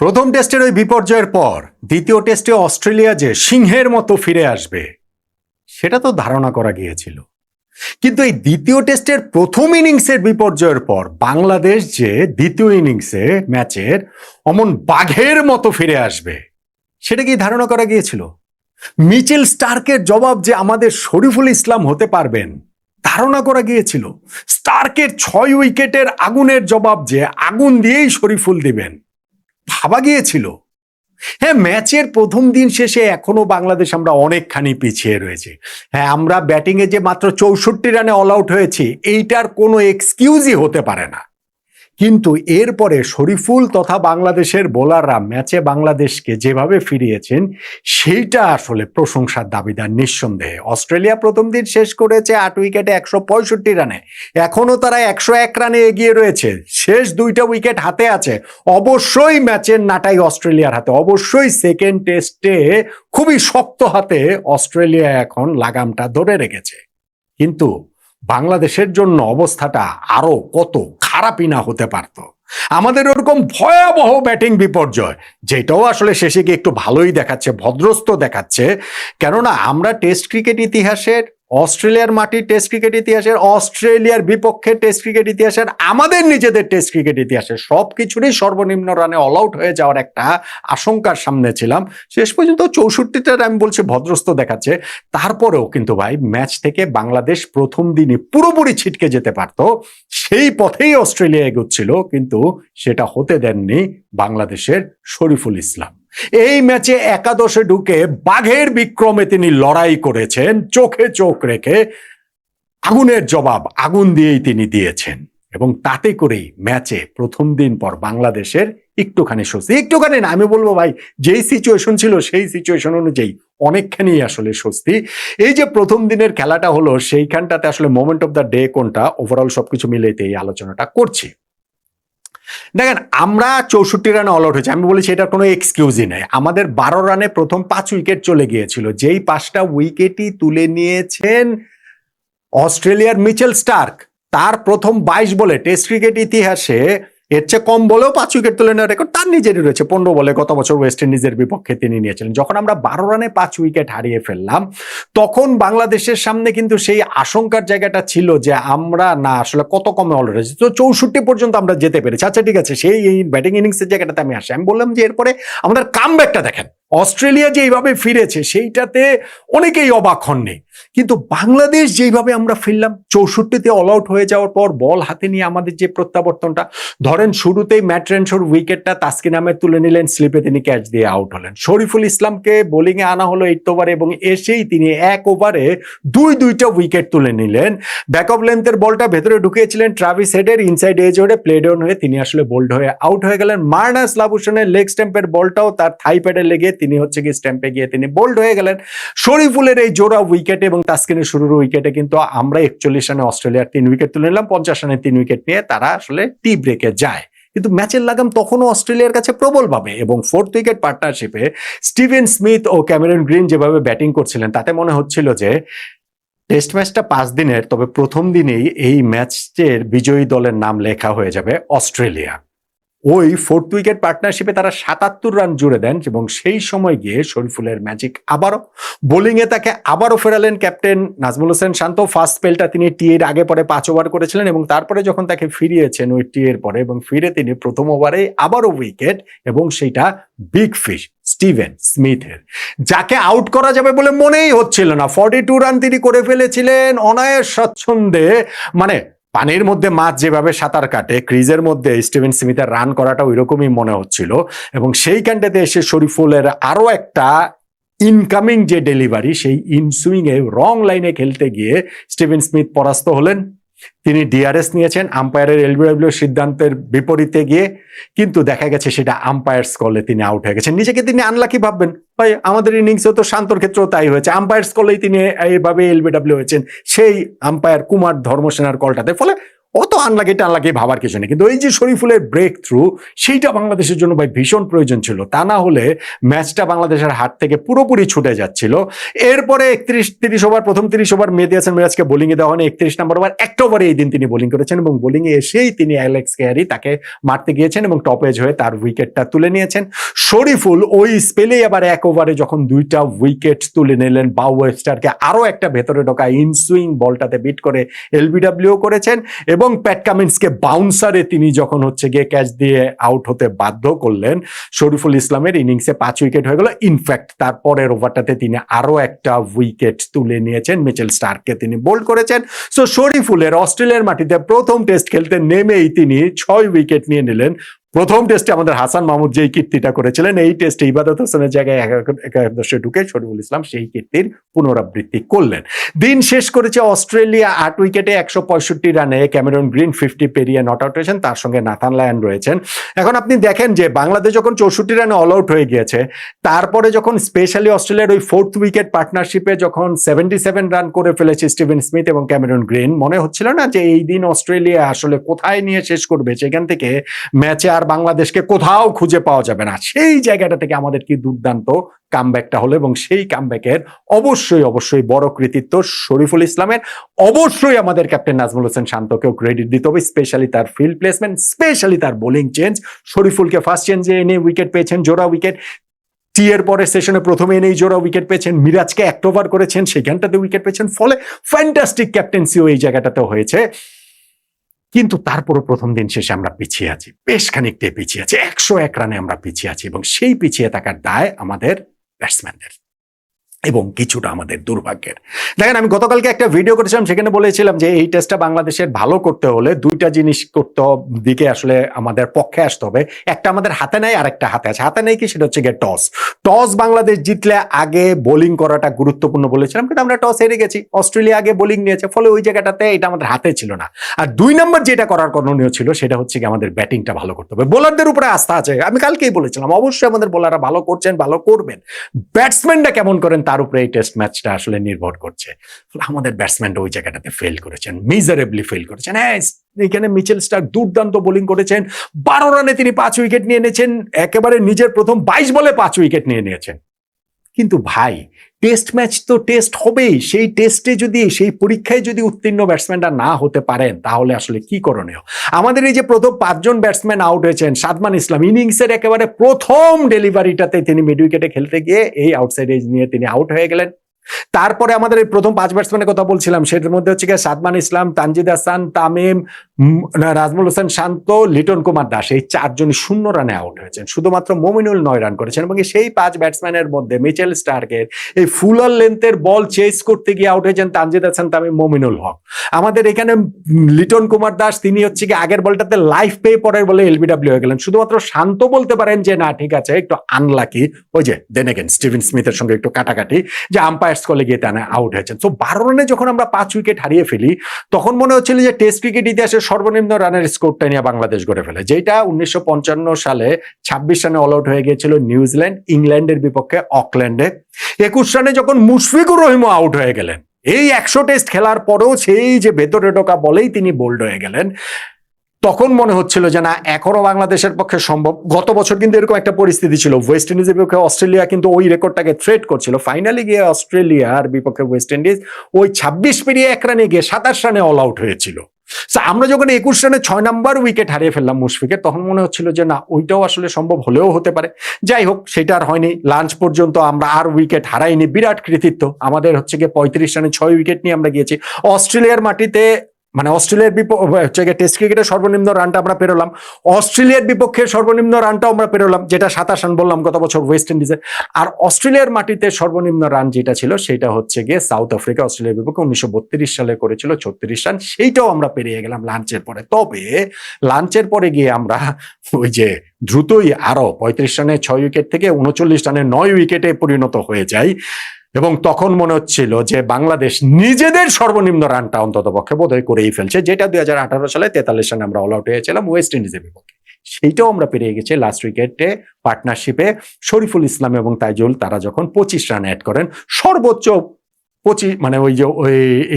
প্রথম টেস্টের ওই বিপর্যয়ের পর দ্বিতীয় টেস্টে অস্ট্রেলিয়া যে সিংহের মতো ফিরে আসবে সেটা তো ধারণা করা গিয়েছিল। কিন্তু এই দ্বিতীয় টেস্টের প্রথম ইনিংসের বিপর্যয়ের পর বাংলাদেশ যে দ্বিতীয় ইনিংসে ম্যাচের অমন বাঘের মতো ফিরে আসবে সেটা কি ধারণা করা গিয়েছিল? মিচেল স্টার্কের জবাব যে আমাদের শরীফুল ইসলাম হতে পারবেন ধারণা করা গিয়েছিল। স্টার্কের 6 উইকেটের আগুনের জবাব যে আগুন দিয়েই শরীফুল দিবেন ভাবা গিয়েছিল। হ্যাঁ, ম্যাচের প্রথম দিন শেষে এখনো বাংলাদেশ আমরা অনেকখানি পিছিয়ে রয়েছে। হ্যাঁ, আমরা ব্যাটিংয়ে যে মাত্র 64 রানে অল আউট হয়েছি এইটার কোনো এক্সকিউজই হতে পারে না। কিন্তু এরপরে শরীফুল তথা বাংলাদেশের বোলাররা ম্যাচে বাংলাদেশকে যেভাবে ফিরিয়েছেন সেইটা আসলে প্রশংসার দাবিদার নিঃসন্দেহে। অস্ট্রেলিয়া প্রথম দিন শেষ করেছে 8 উইকেটে 165 রানে, এখনো তারা 101 রানে এগিয়ে রয়েছে, শেষ 2টা উইকেট হাতে আছে। অবশ্যই ম্যাচের নাটাই অস্ট্রেলিয়ার হাতে, অবশ্যই সেকেন্ড টেস্টে খুবই শক্ত হাতে অস্ট্রেলিয়া এখন লাগামটা ধরে রেখেছে। কিন্তু বাংলাদেশের জন্য অবস্থাটা আরো কত খারাপই না হতে পারত। আমাদের ওরকম ভয়াবহ ব্যাটিং বিপর্যয়, যেটাও আসলে শেষে গিয়ে একটু ভালোই দেখাচ্ছে, ভদ্রস্ত দেখাচ্ছে। কেননা আমরা টেস্ট ক্রিকেট ইতিহাসের, অস্ট্রেলিয়ার মাটির টেস্ট ক্রিকেট ইতিহাসের, অস্ট্রেলিয়ার বিপক্ষে টেস্ট ক্রিকেট ইতিহাসের, আমাদের নিজেদের টেস্ট ক্রিকেট ইতিহাসের সবকিছুরই সর্বনিম্ন রানে অল আউট হয়ে যাওয়ার একটা আশঙ্কার সামনে ছিলাম। শেষ পর্যন্ত 64টা আমি বলছি ভদ্রস্ত দেখাচ্ছে। তারপরেও কিন্তু ভাই ম্যাচ থেকে বাংলাদেশ প্রথম দিনই পুরোপুরি ছিটকে যেতে পারত, সেই পথেই অস্ট্রেলিয়া এগোচ্ছিল, কিন্তু সেটা হতে দেননি বাংলাদেশের শরীফুল ইসলাম। এই ম্যাচে একাদশে ঢুকে বাঘের বিক্রমে তিনি লড়াই করেছেন, চোখে চোখ রেখে আগুনের জবাব আগুন দিয়েই তিনি দিয়েছেন। এবং তাতে করেই ম্যাচে প্রথম দিন পর বাংলাদেশের একটুখানি স্বস্তি, একটুখানি না আমি বলবো ভাই, যেই সিচুয়েশন ছিল সেই সিচুয়েশন অনুযায়ী অনেকখানি আসলে স্বস্তি। এই যে প্রথম দিনের খেলাটা হলো সেইখানটাতে আসলে মোমেন্ট অফ দ্য ডে কোনটা, ওভারঅল সবকিছু মিলেতে এই আলোচনাটা করছি। দেখেন, আমরা 64 রানে অল আউট হয়েছে, আমি বলেছি এটা কোনো এক্সকিউজই নেই। আমাদের 12 রানে প্রথম 5 উইকেট চলে গিয়েছিল, যেই 5টা উইকেটই তুলে নিয়েছেন অস্ট্রেলিয়ার মিচেল স্টার্ক। তার প্রথম 22 বলে টেস্ট ক্রিকেট ইতিহাসে এর চেয়ে কম বলেও 5 উইকেট তুলে নেওয়ার রেকর্ড তার নিজেরই রয়েছে। 15 বলে গত বছর ওয়েস্ট ইন্ডিজের বিপক্ষে তিনি নিয়েছিলেন। যখন আমরা 12 রানে 5 উইকেট হারিয়ে ফেললাম তখন বাংলাদেশের সামনে কিন্তু সেই আশঙ্কার জায়গাটা ছিল যে আমরা না আসলে কত কমে অল আউট হয়েছে, তো 64 পর্যন্ত আমরা যেতে পেরেছি। আচ্ছা ঠিক আছে, সেই ব্যাটিং ইনিংসের জায়গাটাতে আমি আসি। আমি বললাম যে এরপরে আমাদের কামব্যাকটা দেখেন, অস্ট্রেলিয়া যে এইভাবে ফিরেছে সেইটাতে অনেকেই অবাক হননি, কিন্তু বাংলাদেশ যেইভাবে আমরা ফিরলাম 64তে অল আউট হয়ে যাওয়ার পর বল হাতে নিয়ে আমাদের যে প্রত্যাবর্তনটা, ধরেন শুরুতেই ম্যাট রেনশোর উইকেটটা তাসকিন আহমেদ তুলে নিলেন, স্লিপে তিনি ক্যাচ দিয়ে আউট হলেন। শরীফুল ইসলামকে বোলিং এ আনা হলো 8 ওভারে এবং এসেই তিনি 1 ওভারে দুইটা উইকেট তুলে নিলেন। ব্যাক অফ লেন্থের বলটা ভেতরে ঢুকিয়েছিলেন ট্রাভিস হেডের, ইনসাইড এজ হয়ে প্লে ডাউন হয়ে তিনি আসলে বোল্ড হয়ে আউট হয়ে গেলেন। মার্নাস লাবুশনের লেগ স্ট্যাম্পের বলটাও তার থাই প্যাডে লেগে তিনি হচ্ছে কি স্ট্যাম্পে গিয়ে তিনি বোল্ড হয়ে গেলেন। শরীফুলের এই জোড়া উইকেট এবং তাসকিনের শুরুর উইকেটে কিন্তু আমরা 41 রানে অস্ট্রেলিয়ার 3 উইকেট তুলে নিলাম, 50 রানে 3 উইকেট নিয়ে তারা আসলে টি ব্রেকে যায়। কিন্তু ম্যাচের লাগাম তখনও অস্ট্রেলিয়ার কাছে প্রবল ভাবে, এবং 4th উইকেট পার্টনারশিপে স্টিভেন স্মিথ ও ক্যামেরন গ্রিন যেভাবে ব্যাটিং করছিলেন তাতে মনে হচ্ছিল যে টেস্ট ম্যাচটা 5 দিনের, তবে প্রথম দিনেই এই ম্যাচের বিজয়ী দলের নাম লেখা হয়ে যাবে অস্ট্রেলিয়া। ওই 4th উইকেট পার্টনারশিপে তারা 77 রান জুড়ে দেন এবং সেই সময় গিয়ে শরীফুলের ম্যাজিক আবারও বোলিংয়ে তাকে আবারও ফেরালেন ক্যাপ্টেন নাজমুল হোসেন শান্ত। ফার্স্ট স্পেলটা তিনি টি এর আগে পরে 5 ওভার করেছিলেন এবং তারপরে যখন তাকে ফিরিয়েছেন ওই টি এর পরে এবং ফিরে তিনি প্রথম ওভারে আবারও উইকেট, এবং সেইটা বিগ ফিশ স্টিভেন স্মিথের, যাকে আউট করা যাবে বলে মনেই হচ্ছিল না। 42 রান তিনি করে ফেলেছিলেন অনায়াস স্বচ্ছন্দে, মানে পানির মধ্যে মাছ যেভাবে সাঁতার কাটে ক্রিজের মধ্যে স্টিভেন স্মিথের রান করাটা ওই রকমই মনে হচ্ছিল। এবং সেইখানটাতে এসে শরীফুলের আরো একটা ইনকামিং যে ডেলিভারি, সেই ইনসুইং এ রং লাইনে খেলতে গিয়ে স্টিভেন স্মিথ পরাস্ত হলেন। তিনি ডিআরএস নিয়েছেন আম্পায়ারের এলবিডব্লিউ সিদ্ধান্তের বিপরীতে গিয়ে, কিন্তু দেখা গেছে সেটা আম্পায়ার্স কলে তিনি আউট হয়ে গেছেন। নিজেকে তিনি আনলাকি ভাববেন ভাই, আমাদের ইনিংসেও তো শান্তর ক্ষেত্রেও তাই হয়েছে, আম্পায়ার্স কলেই তিনি এইভাবে এলবিডব্লিউ হয়েছেন সেই আম্পায়ার কুমার ধর্মসেনার কলটাতে। ফলে অত আনলাকি টানলাকি ভাবার কিছু নেই, কিন্তু এই যে শরীফুলের ব্রেক থ্রু, সেইটা বাংলাদেশের জন্য ভাই ভীষণ প্রয়োজন ছিল। তা না হলে ম্যাচটা বাংলাদেশের হাত থেকে পুরোপুরি ছুটে যাচ্ছিল। এরপরে 31-30 ওভার, প্রথম 30 ওভার মেহেদী হাসান মিরাজকে বোলিংয়ে দেওয়া হয়নি। 31 নম্বর ওভার একটা ওভারে এই দিন তিনি বোলিং করেছেন এবং বোলিংয়ে এসেই তিনি অ্যালেক্স কেয়ারি তাকে মারতে গিয়েছেন এবং টপ এজ হয়ে তার উইকেটটা তুলে নিয়েছেন। শরীফুল ওই স্পেলেই আবার এক ওভারে যখন 2টা উইকেট তুলে নিলেন, বাউ ওয়েবস্টারকে আরো একটা ভেতরে ঢোকা ইনসুইং বলটাতে বিট করে এলবিডব্লিউ করেছেন এবং প্যাট কামিন্সকে বাউন্সারে তিনি যখন হচ্ছে গিয়ে ক্যাচ দিয়ে আউট হতে বাধ্য করলেন, শরীফুল ইসলামের ইনিংসে 5 উইকেট হয়ে গেল। ইনফ্যাক্ট তারপরের ওভারটাতে তিনি আরো একটা উইকেট তুলে নিয়েছেন, মিচেল স্টার্ককে তিনি বোল্ড করেছেন। সো শরীফুলের অস্ট্রেলিয়ার মাটিতে প্রথম টেস্ট খেলতে নেমেই তিনি 6 উইকেট নিয়ে নিলেন। প্রথম টেস্টে আমাদের হাসান মাহমুদ যেই কীর্তিটা করেছিলেন, এই টেস্টে ইবাদত হোসেনের জায়গায় একাদশে ঢুকে শরীফুল ইসলাম সেই কীর্তির পুনরাবৃত্তি করলেন। দিন শেষ করেছে অস্ট্রেলিয়া 8 উইকেটে 165 রানে। ক্যামেরন গ্রিন 50 পেরিয়ে নট আউট হয়েছেন, তার সঙ্গে নাথান লায়ন রয়েছেন। এখন আপনি দেখেন যে বাংলাদেশ যখন 64 রানে অল আউট হয়ে গিয়েছে, তারপরে যখন স্পেশালি অস্ট্রেলিয়ার ওই 4th উইকেট পার্টনারশিপে যখন 77 রান করে ফেলেছে স্টিভেন স্মিথ এবং ক্যামেরন গ্রিন, মনে হচ্ছিল না যে এই দিন অস্ট্রেলিয়া আসলে কোথায় নিয়ে শেষ করবে, সেখান থেকে ম্যাচে আর বাংলাদেশকে কোথাও খুঁজে পাওয়া যাবে না। সেই জায়গাটা থেকে আমাদের কি দুর্দান্ত কামব্যাকটা হলো এবং সেই কামব্যাকের অবশ্যই বড় কৃতিত্ব শরীফুল ইসলামের। অবশ্যই আমাদের ক্যাপ্টেন নাজমুল হোসেন শান্তকেও ক্রেডিট দিতে হবে, স্পেশালি তার ফিল্ড প্লেসমেন্ট, স্পেশালি তার বোলিং চেঞ্জ। শরীফুলকে ফার্স্ট চেঞ্জে এনে উইকেট পেয়েছেন, জোড়া উইকেট। টি এর পরের সেশনে প্রথমে এনেই জোড়া উইকেট পেয়েছেন, মিরাজকে এক ওভার করেছেন, সেখানটাতে উইকেট পেয়েছেন। ফলে ফ্যান্টাস্টিক ক্যাপ্টেন্সিও এই জায়গাটাতেও হয়েছে। কিন্তু তারপরও প্রথম দিন শেষে আমরা পিছিয়ে আছি, বেশ খানিকটা পিছিয়ে আছি, 101 রানে আমরা পিছিয়ে আছি এবং সেই পিছিয়ে থাকার দায় আমাদের ব্যাটসম্যানদের এবং কিছুটা আমাদের দুর্ভাগ্যের। দেখেন, আমি গতকালকে একটা ভিডিও করেছিলাম, সেখানে বলেছিলাম যে এই টেস্টটা বাংলাদেশের ভালো করতে হলে 2টা জিনিস করতে দিকে আসলে আমাদের পক্ষে আসতে হবে। একটা আমাদের হাতে নাই, আর একটা হাতে আছে। হাতে নেই কি, সেটা হচ্ছে গিয়ে টস বাংলাদেশ জিতলে আগে বোলিং করাটা গুরুত্বপূর্ণ বলেছিলাম, কিন্তু আমরা টস হেরে গেছি। অস্ট্রেলিয়া আগে বোলিং নিয়েছে, ফলে ওই জায়গাটাতে এটা আমাদের হাতে ছিল না। আর 2 নম্বর যেটা করার করণীয় ছিল, সেটা হচ্ছে কি আমাদের ব্যাটিংটা ভালো করতে হবে। বোলারদের উপরে আস্থা আছে, আমি কালকেই বলেছিলাম অবশ্যই আমাদের বোলাররা ভালো করছেন, ভালো করবেন। ব্যাটসম্যানরা কেমন করেন তার উপরে এই টেস্ট ম্যাচটা আসলে নির্ভর করছে। আমাদের ব্যাটসম্যানরা ওই জায়গাটাতে ফেল করেছেন, মিজারেবলি ফেল করেছেন। হ্যাঁ, এখানে মিচেল স্টার্ক দুর্দান্ত বোলিং করেছেন, 12 রানে তিনি 5 উইকেট নিয়ে নিয়েছেন, একেবারে নিজের প্রথম 22 বলে 5 উইকেট নিয়ে নিয়েছেন। কিন্তু ভাই, টেস্ট ম্যাচ তো টেস্ট হবেই। সেই টেস্টে যদি, সেই পরীক্ষায় যদি উত্তীর্ণ ব্যাটসম্যানরা না হতে পারেন, তাহলে আসলে কি করণীয়? আমাদের এই যে প্রথম 5 জন ব্যাটসম্যান আউট হয়েছেন, সাদমান ইসলাম ইনিংসের একেবারে প্রথম ডেলিভারিটাতে তিনি মিড উইকেটে খেলতে গিয়ে এই আউটসাইড এজ নিয়ে তিনি আউট হয়ে গেলেন। তারপরে আমাদের এই প্রথম 5 ব্যাটসম্যানের কথা বলছিলাম, সেটার মধ্যে হচ্ছে গিয়ে সাদমান ইসলাম, তানজিদ হাসান, তামিম, নাজমুল হোসেন শান্ত, লিটন কুমার দাস, এই 4 জন 0 রানে আউট হয়েছেন। শুধুমাত্র মমিনুল 9 রান করেছেন এবং সেই 5 ব্যাটসম্যানের মধ্যে মিচেল স্টার্কের এই ফুলার লেন্থের বল চেস করতে গিয়ে আউট হয়েছেন তানজিদ হাসান, তামিম, মমিনুল হক। আমাদের এখানে লিটন কুমার দাস, তিনি হচ্ছে গিয়ে আগের বলটাতে লাইফ পেয়ে পরের বলে এলবিডব্লিউ হয়ে গেলেন। শুধুমাত্র শান্ত বলতে পারেন যে না, ঠিক আছে, একটু আনলাকি, ওই যে দেন এগেন স্টিভেন স্মিথের সঙ্গে একটু কাটাকাটি, যে আম্পায়ার স্কলে গিয়ে তারা আউট হয়েছেন। তো 12 রানে যখন আমরা 5 উইকেট হারিয়ে ফেলি, তখন মনে হচ্ছিল যে টেস্ট ক্রিকেট ইতিহাসের সর্বনিম্ন রানের স্কোরটা নিয়ে বাংলাদেশ গড়ে ফেলে, যেটা 1955 সালে 26 রানে অল আউট হয়ে গিয়েছিল নিউজিল্যান্ড ইংল্যান্ডের বিপক্ষে অকল্যান্ডে। 21 রানে যখন মুশফিকুর রহিমও আউট হয়ে গেলেন, এই 100 টেস্ট খেলার পরেও সেই যে ভেতরে ঢোকা বলেই তিনি বোল্ড হয়ে গেলেন। তখন মনে হচ্ছিল যে না, এখনো বাংলাদেশের পক্ষে সম্ভব। গত বছর কিন্তু এরকম একটা পরিস্থিতি ছিল, ওয়েস্ট ইন্ডিজের বিপক্ষে অস্ট্রেলিয়া কিন্তু ওই রেকর্ডটাকে থ্রেট করছিল। ফাইনালি গিয়ে অস্ট্রেলিয়ার বিপক্ষে ওয়েস্ট ইন্ডিজ ওই 26 পেরিয়ে 1 রানে গিয়ে 27 রানে অল আউট হয়েছিল। আমরা যখন 21 রানে 6 নাম্বার উইকেট হারিয়ে ফেললাম মুশফিকের, তখন মনে হচ্ছিল যে না, ওইটাও আসলে সম্ভব হলেও হতে পারে। যাই হোক, সেটা আর হয়নি। লাঞ্চ পর্যন্ত আমরা আর উইকেট হারাইনি, বিরাট কৃতিত্ব আমাদের। হচ্ছে গিয়ে 35 রানে 6 উইকেট নিয়ে আমরা গিয়েছি অস্ট্রেলিয়ার মাটিতে। মানে অস্ট্রেলিয়ার বিপক্ষে টেস্ট ক্রিকেটের সর্বনিম্ন রানটা আমরা পেরোলাম, অস্ট্রেলিয়ার বিপক্ষে সর্বনিম্ন রানটাও আমরা পেরোলাম, যেটা 27 রান বললাম গত বছর ওয়েস্ট ইন্ডিজের। আর অস্ট্রেলিয়ার মাটিতে সর্বনিম্ন রান যেটা ছিল, সেটা হচ্ছে গিয়ে সাউথ আফ্রিকা অস্ট্রেলিয়ার বিপক্ষে 1932 সালে করেছিল 36 রান, সেইটাও আমরা পেরিয়ে গেলাম লাঞ্চের পরে। তবে লাঞ্চের পরে গিয়ে আমরা ওই যে দ্রুতই আরো 35 রানে 6 উইকেট থেকে 39 রানে 9 উইকেটে পরিণত হয়ে যায় এবং তখন মনে হচ্ছিল যে বাংলাদেশ নিজেদের সর্বনিম্ন রানটা অন্তত পক্ষে বোধহয় করেই ফেলছে, যেটা 2018 সালে 43 রানে আমরা অল আউট হয়েছিলাম ওয়েস্ট ইন্ডিজের বিপক্ষে। সেইটাও আমরা পেরিয়ে গেছি লাস্ট উইকেটে পার্টনারশিপে শরীফুল ইসলাম এবং তাইজুল, তারা যখন 25 রান অ্যাড করেন। সর্বোচ্চ মানে ওই যে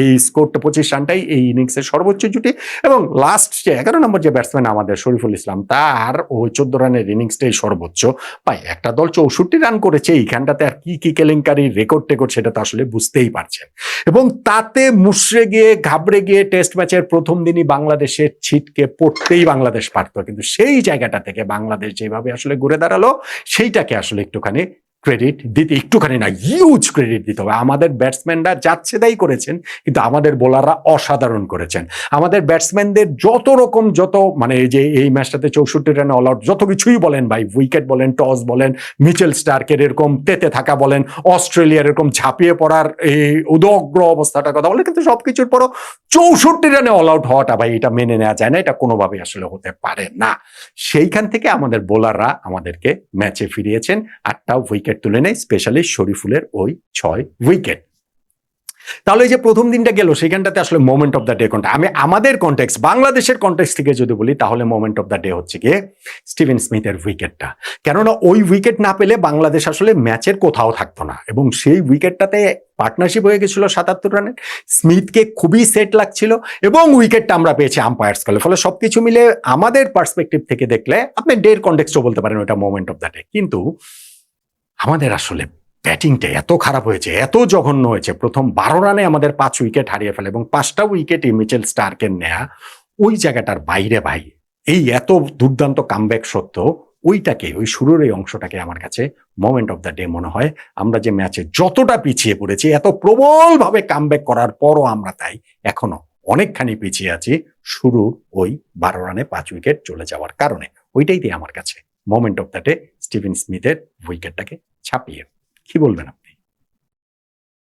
এই স্কোরটা 25 রানটাই এই ইনিংসের সর্বোচ্চ জুটি, এবং লাস্ট যে 11 নম্বর যে ব্যাটসম্যান আমাদের শরীফুল ইসলাম, তার ওই 14 রানের ইনিংসটাই সর্বোচ্চ। ভাই একটা দল 64 রান করেছে, এইখানটাতে আর কি কি কেলেঙ্কারি রেকর্ড টেকর্ড সেটা তো আসলে বুঝতেই পারছেন। এবং তাতে মুশড়ে গিয়ে ঘাবড়ে গিয়ে টেস্ট ম্যাচের প্রথম দিনই বাংলাদেশের ছিটকে পড়তেই বাংলাদেশ পারত, কিন্তু সেই জায়গাটা থেকে বাংলাদেশ যেভাবে আসলে ঘুরে দাঁড়ালো সেইটাকে আসলে একটুখানি ক্রেডিট দিতে, একটুখানি না হিউজ ক্রেডিট দিতে হবে। আমাদের ব্যাটসম্যানরা যাচ্ছে তাই করেছেন, কিন্তু আমাদের বোলাররা অসাধারণ করেছেন। আমাদের ব্যাটসম্যানদের যত রকম মানে এই যে এই ম্যাচটাতে 64 রানে অল আউট যত কিছুই বলেন ভাই, উইকেট বলেন, টস বলেন, মিচেল স্টার্কের এরকম তেতে থাকা বলেন, অস্ট্রেলিয়ার এরকম ঝাঁপিয়ে পড়ার এই উদগ্র অবস্থাটার কথা বলেন, কিন্তু সবকিছুর পরও 64 রানে অল আউট হওয়াটা ভাই এটা মেনে নেওয়া যায় না, এটা কোনোভাবে আসলে হতে পারে না। সেইখান থেকে আমাদের বোলাররা আমাদেরকে ম্যাচে ফিরিয়েছেন, 8টা উইকেট তুলে নেয়, স্পেশালি শরীফুলের ওই 6 উইকেট। তাহলে এই যে প্রথম দিনটা গেল সেখানটাতে আসলে মোমেন্ট অফ দ্য ডে কোনটা, আমি আমাদের কনটেক্সট বাংলাদেশের কনটেক্সট থেকে যদি বলি তাহলে মোমেন্ট অফ দ্য ডে হচ্ছে গিয়ে স্টিভেন স্মিথের উইকেটটা। কেননা ওই উইকেট না পেলে বাংলাদেশ আসলে ম্যাচের কোথাও থাকতো না, এবং সেই উইকেটটাতে পার্টনারশিপ হয়ে গেছিল 77 রানের, স্মিথকে খুবই সেট লাগছিল, এবং উইকেটটা আমরা পেয়েছি আম্পায়ার্স কলে। ফলে সবকিছু মিলে আমাদের পার্সপেক্টিভ থেকে দেখলে আপনি ডের কনটেক্সটও বলতে পারেন ওটা মোমেন্ট অফ দ্য ডে। কিন্তু আমাদের আসলে ব্যাটিংটা এত খারাপ হয়েছে, এত জঘন্য হয়েছে, প্রথম 12 রানে আমাদের 5 উইকেট হারিয়ে ফেলে, এবং 5টা উইকেটই মিচেল স্টার্কের নেয়া, ওই জায়গাটার বাইরে ভাই এই এত দুর্দান্ত কামব্যাক সত্ত্বেও ওইটাকে, ওই শুরুর এই অংশটাকে আমার কাছে মোমেন্ট অফ দ্য ডে মনে হয়। আমরা যে ম্যাচে যতটা পিছিয়ে পড়েছি, এত প্রবলভাবে কামব্যাক করার পরও আমরা তাই এখনো অনেকখানি পিছিয়ে আছি শুরুর ওই 12 রানে 5 উইকেট চলে যাওয়ার কারণে। ওইটাই দিয়ে আমার কাছে moment of the day Steven স্মিথের উইকেটটাকে ছাপিয়ে। কি বলবেন আপনি?